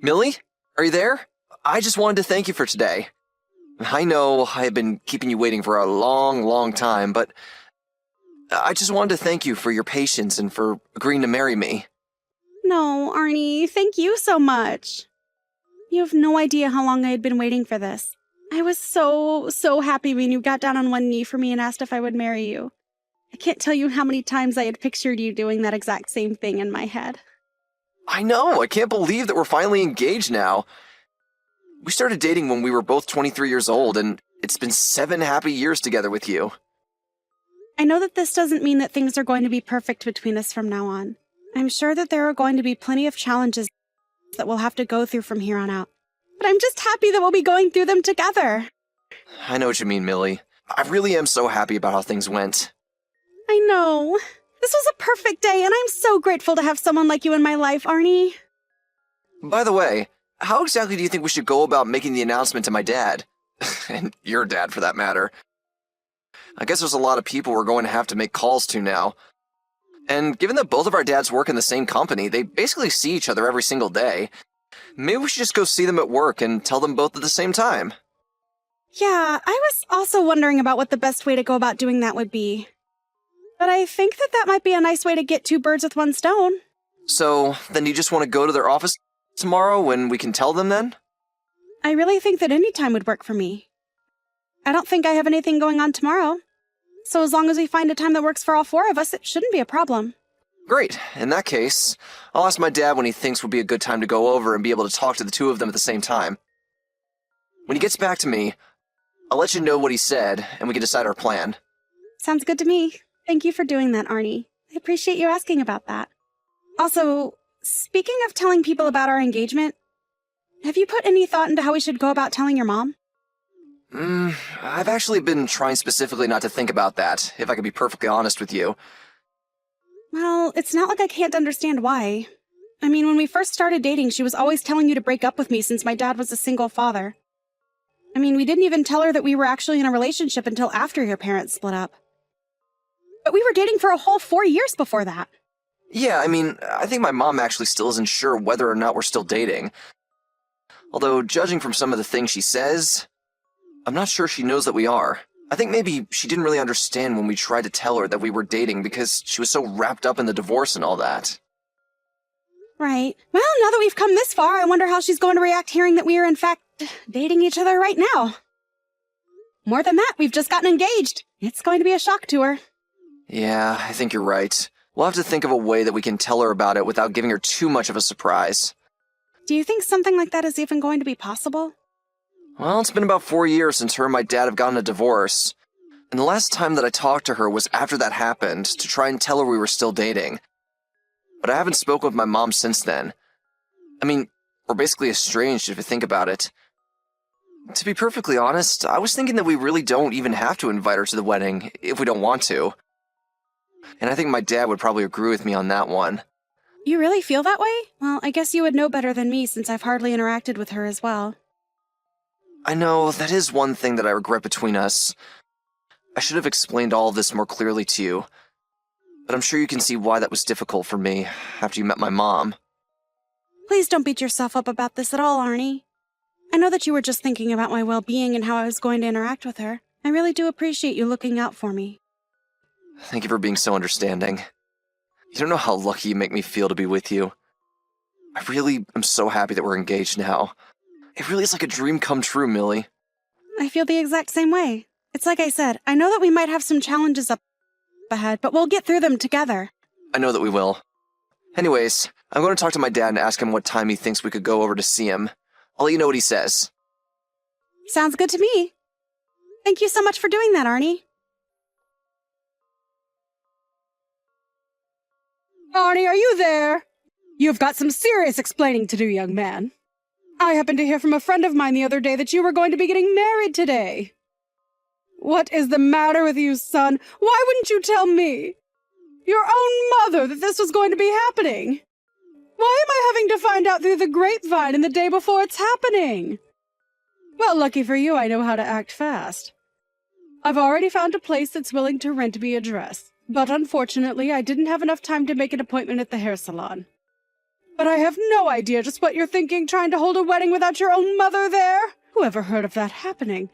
Millie? Are you there? I just wanted to thank you for today. I know I have been keeping you waiting for a long, long time, but I just wanted to thank you for your patience and for agreeing to marry me. No, Arnie, thank you so much. You have no idea how long I had been waiting for this. I was so happy when you got down on one knee for me and asked if I would marry you. I can't tell you how many times I had pictured you doing that exact same thing in my head. I know, I can't believe that we're finally engaged now. We started dating when we were both 23 years old, and it's been 7 happy years together with you. I know that this doesn't mean that things are going to be perfect between us from now on. I'm sure that there are going to be plenty of challenges that we'll have to go through from here on out. But I'm just happy that we'll be going through them together. I know what you mean, Millie. I really am so happy about how things went. I know. This was a perfect day, and I'm so grateful to have someone like you in my life, Arnie. By the way, how exactly do you think we should go about making the announcement to my dad? And your dad, for that matter. I guess there's a lot of people we're going to have to make calls to now. And given that both of our dads work in the same company, they basically see each other every single day. Maybe we should just go see them at work and tell them both at the same time. Yeah, I was also wondering about what the best way to go about doing that would be. But I think that that might be a nice way to get 2 birds with 1 stone. So, then you just want to go to their office tomorrow when we can tell them then? I really think that any time would work for me. I don't think I have anything going on tomorrow. So as long as we find a time that works for all 4 of us, it shouldn't be a problem. Great. In that case, I'll ask my dad when he thinks would be a good time to go over and be able to talk to the 2 of them at the same time. When he gets back to me, I'll let you know what he said, and we can decide our plan. Sounds good to me. Thank you for doing that, Arnie. I appreciate you asking about that. Also, speaking of telling people about our engagement, have you put any thought into how we should go about telling your mom? I've actually been trying specifically not to think about that, if I can be perfectly honest with you. Well, it's not like I can't understand why. I mean, when we first started dating, she was always telling you to break up with me since my dad was a single father. I mean, we didn't even tell her that we were actually in a relationship until after your parents split up. But we were dating for a whole 4 years before that. Yeah, I mean, I think my mom actually still isn't sure whether or not we're still dating. Although, judging from some of the things she says, I'm not sure she knows that we are. I think maybe she didn't really understand when we tried to tell her that we were dating because she was so wrapped up in the divorce and all that. Right. Well, now that we've come this far, I wonder how she's going to react hearing that we are in fact dating each other right now. More than that, we've just gotten engaged. It's going to be a shock to her. Yeah, I think you're right. We'll have to think of a way that we can tell her about it without giving her too much of a surprise. Do you think something like that is even going to be possible? Well, it's been about 4 years since her and my dad have gotten a divorce. And the last time that I talked to her was after that happened, to try and tell her we were still dating. But I haven't spoken with my mom since then. I mean, we're basically estranged if you think about it. To be perfectly honest, I was thinking that we really don't even have to invite her to the wedding, if we don't want to. And I think my dad would probably agree with me on that one. You really feel that way? Well, I guess you would know better than me since I've hardly interacted with her as well. I know, that is one thing that I regret between us. I should have explained all of this more clearly to you. But I'm sure you can see why that was difficult for me after you met my mom. Please don't beat yourself up about this at all, Arnie. I know that you were just thinking about my well-being and how I was going to interact with her. I really do appreciate you looking out for me. Thank you for being so understanding. You don't know how lucky you make me feel to be with you. I really am so happy that we're engaged now. It really is like a dream come true, Millie. I feel the exact same way. It's like I said, I know that we might have some challenges up ahead, but we'll get through them together. I know that we will. Anyways, I'm going to talk to my dad and ask him what time he thinks we could go over to see him. I'll let you know what he says. Sounds good to me. Thank you so much for doing that, Arnie. Arnie, are you there? You've got some serious explaining to do, young man. I happened to hear from a friend of mine the other day that you were going to be getting married today. What is the matter with you, son? Why wouldn't you tell me? Your own mother that this was going to be happening. Why am I having to find out through the grapevine and the day before it's happening? Well, lucky for you, I know how to act fast. I've already found a place that's willing to rent me a dress, but unfortunately, I didn't have enough time to make an appointment at the hair salon. But I have no idea just what you're thinking, trying to hold a wedding without your own mother there. Whoever heard of that happening?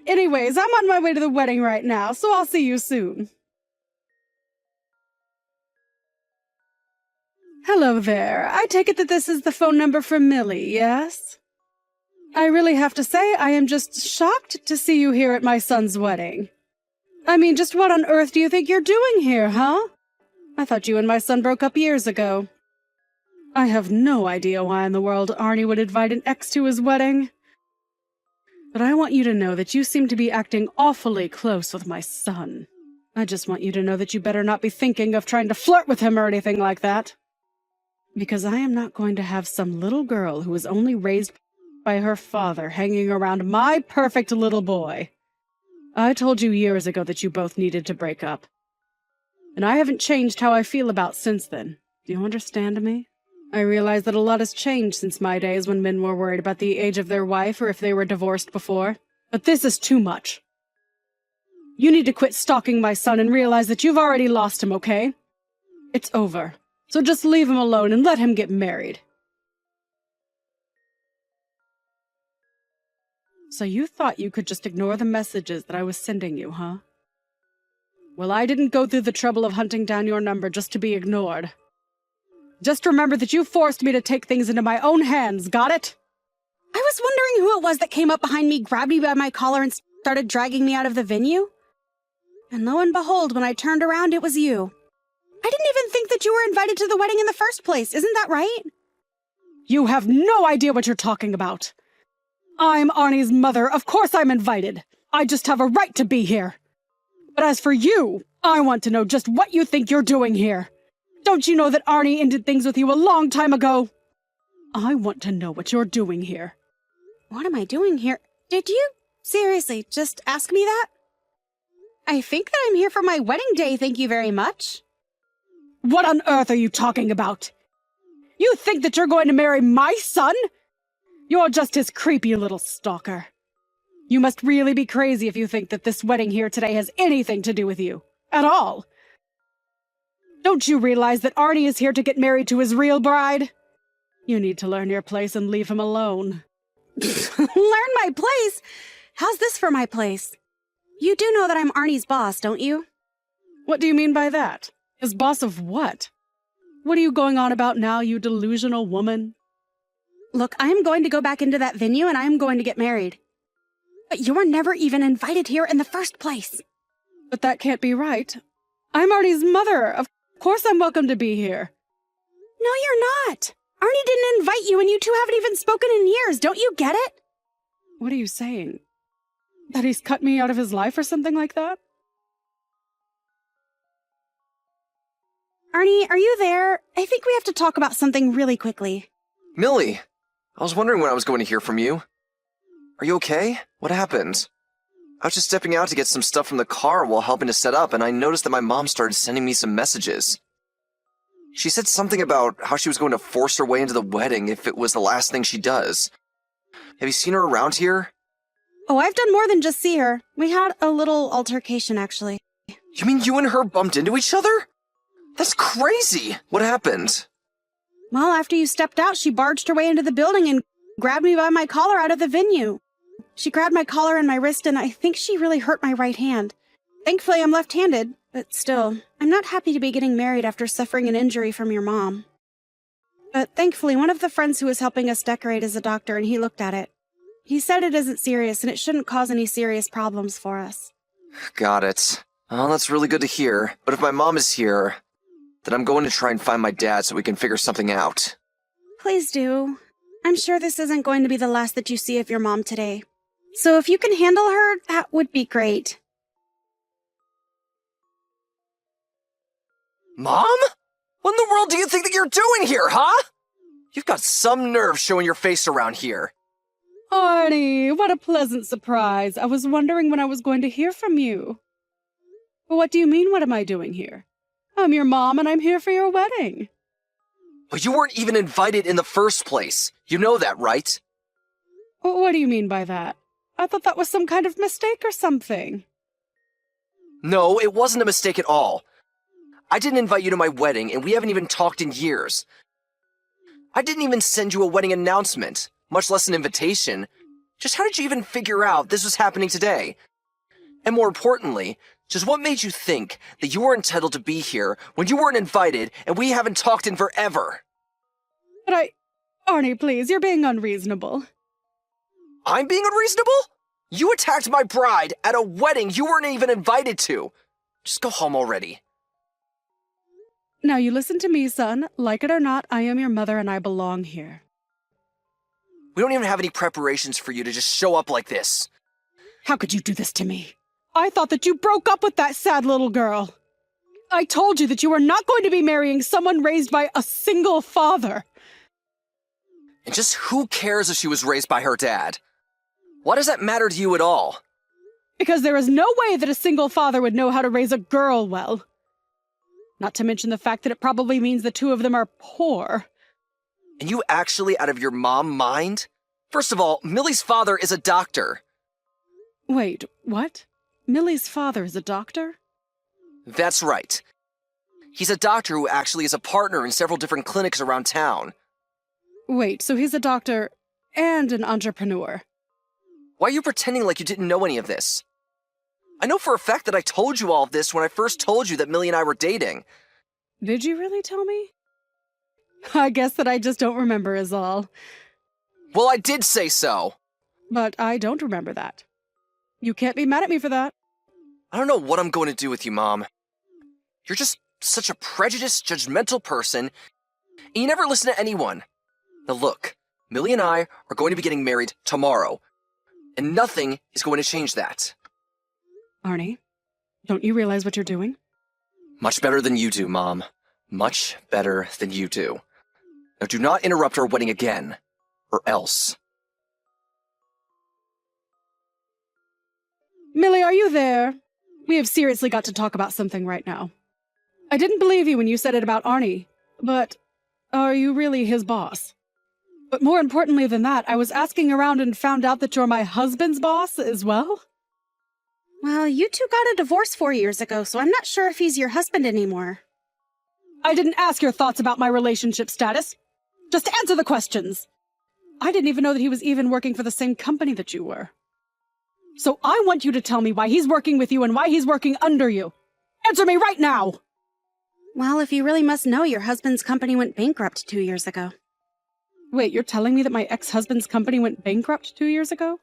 Anyways, I'm on my way to the wedding right now, so I'll see you soon. Hello there. I take it that this is the phone number for Millie, yes? I really have to say, I am just shocked to see you here at my son's wedding. I mean, just what on earth do you think you're doing here, huh? I thought you and my son broke up years ago. I have no idea why in the world Arnie would invite an ex to his wedding. But I want you to know that you seem to be acting awfully close with my son. I just want you to know that you better not be thinking of trying to flirt with him or anything like that. Because I am not going to have some little girl who was only raised by her father hanging around my perfect little boy. I told you years ago that you both needed to break up. And I haven't changed how I feel about since then. Do you understand me? I realize that a lot has changed since my days when men were worried about the age of their wife or if they were divorced before. But this is too much. You need to quit stalking my son and realize that you've already lost him, okay? It's over. So just leave him alone and let him get married. So you thought you could just ignore the messages that I was sending you, huh? Well, I didn't go through the trouble of hunting down your number just to be ignored. Just remember that you forced me to take things into my own hands, got it? I was wondering who it was that came up behind me, grabbed me by my collar, and started dragging me out of the venue. And lo and behold, when I turned around, it was you. I didn't even think that you were invited to the wedding in the first place, isn't that right? You have no idea what you're talking about. I'm Arnie's mother, of course I'm invited. I just have a right to be here. But as for you, I want to know just what you think you're doing here. Don't you know that Arnie ended things with you a long time ago? I want to know what you're doing here. What am I doing here? Did you seriously just ask me that? I think that I'm here for my wedding day, thank you very much. What on earth are you talking about? You think that you're going to marry my son? You're just his creepy little stalker. You must really be crazy if you think that this wedding here today has anything to do with you. At all. Don't you realize that Arnie is here to get married to his real bride? You need to learn your place and leave him alone. Learn my place? How's this for my place? You do know that I'm Arnie's boss, don't you? What do you mean by that? His boss of what? What are you going on about now, you delusional woman? Look, I am going to go back into that venue and I am going to get married. But you were never even invited here in the first place. But that can't be right. I'm Arnie's mother. Of course I'm welcome to be here. No, you're not. Arnie didn't invite you and you two haven't even spoken in years. Don't you get it? What are you saying? That he's cut me out of his life or something like that? Arnie, are you there? I think we have to talk about something really quickly. Millie, I was wondering when I was going to hear from you. Are you okay? What happened? I was just stepping out to get some stuff from the car while helping to set up, and I noticed that my mom started sending me some messages. She said something about how she was going to force her way into the wedding if it was the last thing she does. Have you seen her around here? Oh, I've done more than just see her. We had a little altercation, actually. You mean you and her bumped into each other? That's crazy! What happened? Well, after you stepped out, she barged her way into the building and grabbed me by my collar out of the venue. She grabbed my collar and my wrist, and I think she really hurt my right hand. Thankfully, I'm left-handed, but still, I'm not happy to be getting married after suffering an injury from your mom. But thankfully, one of the friends who was helping us decorate is a doctor, and he looked at it. He said it isn't serious, and it shouldn't cause any serious problems for us. Got it. Well, that's really good to hear, but if my mom is here, then I'm going to try and find my dad so we can figure something out. Please do. I'm sure this isn't going to be the last that you see of your mom today. So if you can handle her, that would be great. Mom? What in the world do you think that you're doing here, huh? You've got some nerve showing your face around here. Arnie, what a pleasant surprise. I was wondering when I was going to hear from you. But what do you mean, what am I doing here? I'm your mom and I'm here for your wedding. But you weren't even invited in the first place. You know that, right? What do you mean by that? I thought that was some kind of mistake or something. No, it wasn't a mistake at all. I didn't invite you to my wedding, and we haven't even talked in years. I didn't even send you a wedding announcement, much less an invitation. Just how did you even figure out this was happening today? And more importantly, just what made you think that you were entitled to be here when you weren't invited and we haven't talked in forever? But Arnie, please, you're being unreasonable. I'm being unreasonable? You attacked my bride at a wedding you weren't even invited to. Just go home already. Now you listen to me, son. Like it or not, I am your mother and I belong here. We don't even have any preparations for you to just show up like this. How could you do this to me? I thought that you broke up with that sad little girl. I told you that you were not going to be marrying someone raised by a single father. And just who cares if she was raised by her dad? Why does that matter to you at all? Because there is no way that a single father would know how to raise a girl well. Not to mention the fact that it probably means the two of them are poor. And you actually out of your mom mind? First of all, Millie's father is a doctor. Wait, what? Millie's father is a doctor? That's right. He's a doctor who actually is a partner in several different clinics around town. Wait, so he's a doctor and an entrepreneur. Why are you pretending like you didn't know any of this? I know for a fact that I told you all of this when I first told you that Millie and I were dating. Did you really tell me? I guess that I just don't remember is all. Well, I did say so. But I don't remember that. You can't be mad at me for that. I don't know what I'm going to do with you, Mom. You're just such a prejudiced, judgmental person, and you never listen to anyone. Now look, Millie and I are going to be getting married tomorrow, and nothing is going to change that. Arnie, don't you realize what you're doing? Much better than you do, Mom. Much better than you do. Now do not interrupt our wedding again, or else. Millie, are you there? We have seriously got to talk about something right now. I didn't believe you when you said it about Arnie, but are you really his boss? But more importantly than that, I was asking around and found out that you're my husband's boss as well? Well, you two got a divorce 4 years ago, so I'm not sure if he's your husband anymore. I didn't ask your thoughts about my relationship status. Just answer the questions. I didn't even know that he was even working for the same company that you were. So I want you to tell me why he's working with you and why he's working under you. Answer me right now! Well, if you really must know, your husband's company went bankrupt 2 years ago. Wait, you're telling me that my ex-husband's company went bankrupt 2 years ago?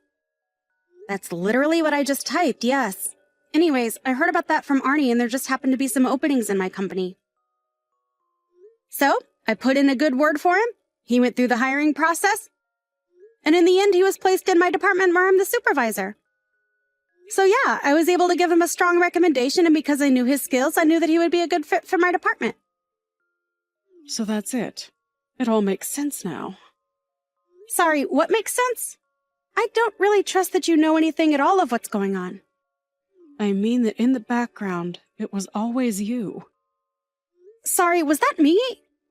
That's literally what I just typed, yes. Anyways, I heard about that from Arnie, and there just happened to be some openings in my company. So, I put in a good word for him. He went through the hiring process. And in the end, he was placed in my department where I'm the supervisor. So yeah, I was able to give him a strong recommendation, and because I knew his skills, I knew that he would be a good fit for my department. So that's it. It all makes sense now. Sorry, what makes sense? I don't really trust that you know anything at all of what's going on. I mean that in the background, it was always you. Sorry, was that me?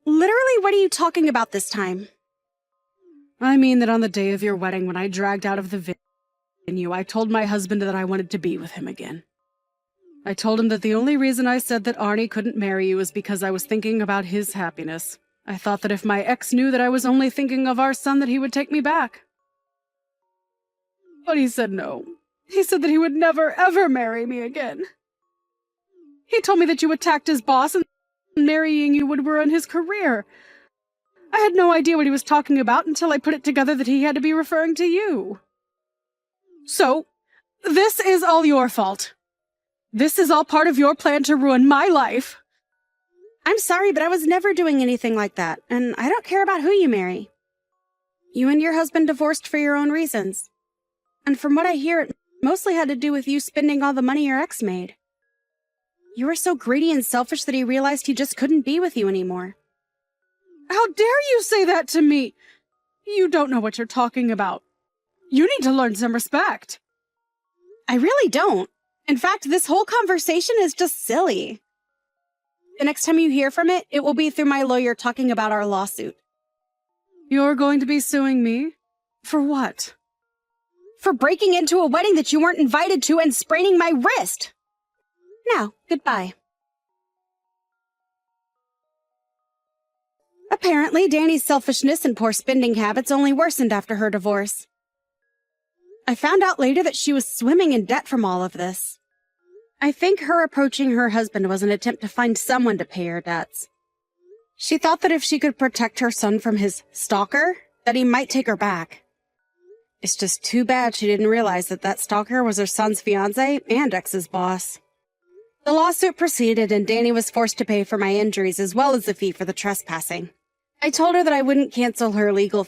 Literally, what are you talking about this time? I mean that on the day of your wedding, when I dragged out of the venue, I told my husband that I wanted to be with him again. I told him that the only reason I said that Arnie couldn't marry you was because I was thinking about his happiness. I thought that if my ex knew that I was only thinking of our son, that he would take me back. But he said no. He said that he would never, ever marry me again. He told me that you attacked his boss and marrying you would ruin his career. I had no idea what he was talking about until I put it together that he had to be referring to you. So, this is all your fault. This is all part of your plan to ruin my life. I'm sorry, but I was never doing anything like that, and I don't care about who you marry. You and your husband divorced for your own reasons. And from what I hear, it mostly had to do with you spending all the money your ex made. You were so greedy and selfish that he realized he just couldn't be with you anymore. How dare you say that to me? You don't know what you're talking about. You need to learn some respect. I really don't. In fact, this whole conversation is just silly. The next time you hear from it, it will be through my lawyer talking about our lawsuit. You're going to be suing me? For what? For breaking into a wedding that you weren't invited to and spraining my wrist. Now, goodbye. Apparently, Danny's selfishness and poor spending habits only worsened after her divorce. I found out later that she was swimming in debt from all of this. I think her approaching her husband was an attempt to find someone to pay her debts. She thought that if she could protect her son from his stalker, that he might take her back. It's just too bad she didn't realize that that stalker was her son's fiancé and ex's boss. The lawsuit proceeded, and Danny was forced to pay for my injuries as well as the fee for the trespassing. I told her that I wouldn't cancel her legal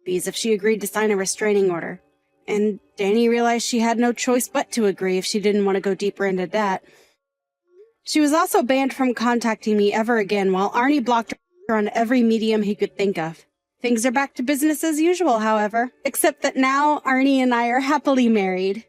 fees if she agreed to sign a restraining order, and Danny realized she had no choice but to agree if she didn't want to go deeper into debt. She was also banned from contacting me ever again, while Arnie blocked her on every medium he could think of. Things are back to business as usual, however, except that now Arnie and I are happily married.